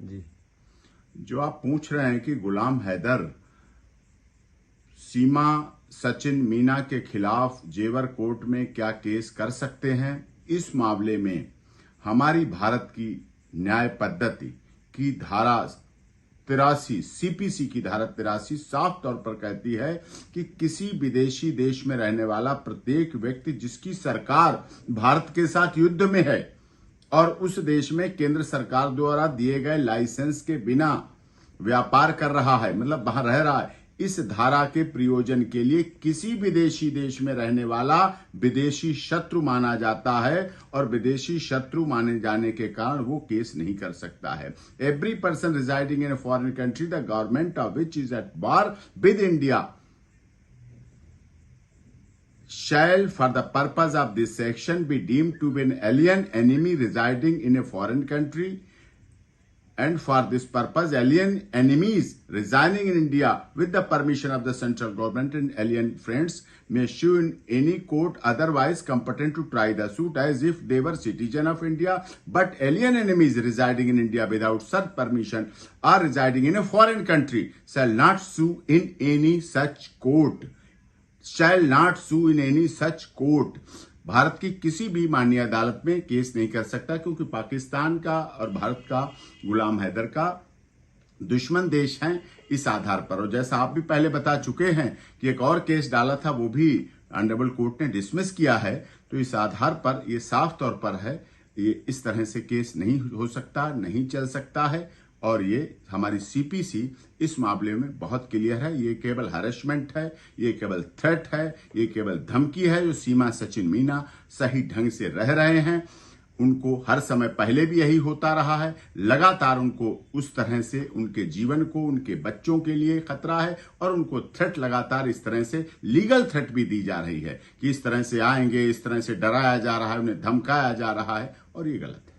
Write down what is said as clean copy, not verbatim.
जी। जो आप पूछ रहे हैं कि गुलाम हैदर सीमा सचिन मीना के खिलाफ जेवर कोर्ट में क्या केस कर सकते हैं, इस मामले में हमारी भारत की न्याय पद्धति की धारा 83 सीपीसी की धारा 83 साफ तौर पर कहती है कि किसी विदेशी देश में रहने वाला प्रत्येक व्यक्ति जिसकी सरकार भारत के साथ युद्ध में है और उस देश में केंद्र सरकार द्वारा दिए गए लाइसेंस के बिना व्यापार कर रहा है, मतलब वहां रह रहा है, इस धारा के प्रयोजन के लिए किसी विदेशी देश में रहने वाला विदेशी शत्रु माना जाता है और विदेशी शत्रु माने जाने के कारण वो केस नहीं कर सकता है। Every person residing in a foreign country the government of which is at war with India shall for the purpose of this section be deemed to be an alien enemy residing in a foreign country, and for this purpose alien enemies residing in India with the permission of the central government and alien friends may sue in any court otherwise competent to try the suit as if they were citizen of India, but alien enemies residing in India without such permission or residing in a foreign country shall not sue in any such court. Shall not sue in any such court. भारत की किसी भी माननीय अदालत में case नहीं कर सकता, क्योंकि पाकिस्तान का और भारत का गुलाम हैदर का दुश्मन देश हैं इस आधार पर। और जैसा आप भी पहले बता चुके हैं कि एक और केस डाला था, वो भी ऑनरेबल कोर्ट ने डिसमिस किया है। तो इस आधार पर ये साफ तौर पर है, ये इस तरह से केस नहीं हो सकता, नहीं चल सकता है। और ये हमारी सीपीसी इस मामले में बहुत क्लियर है। ये केवल हैरेसमेंट है, ये केवल थ्रेट है, ये केवल धमकी है। जो सीमा सचिन मीना सही ढंग से रह रहे हैं, उनको हर समय पहले भी यही होता रहा है, लगातार उनको उस तरह से उनके जीवन को, उनके बच्चों के लिए खतरा है और उनको थ्रेट लगातार इस तरह से लीगल थ्रेट भी दी जा रही है कि इस तरह से आएंगे, इस तरह से डराया जा रहा है, उन्हें धमकाया जा रहा है, और ये गलत है।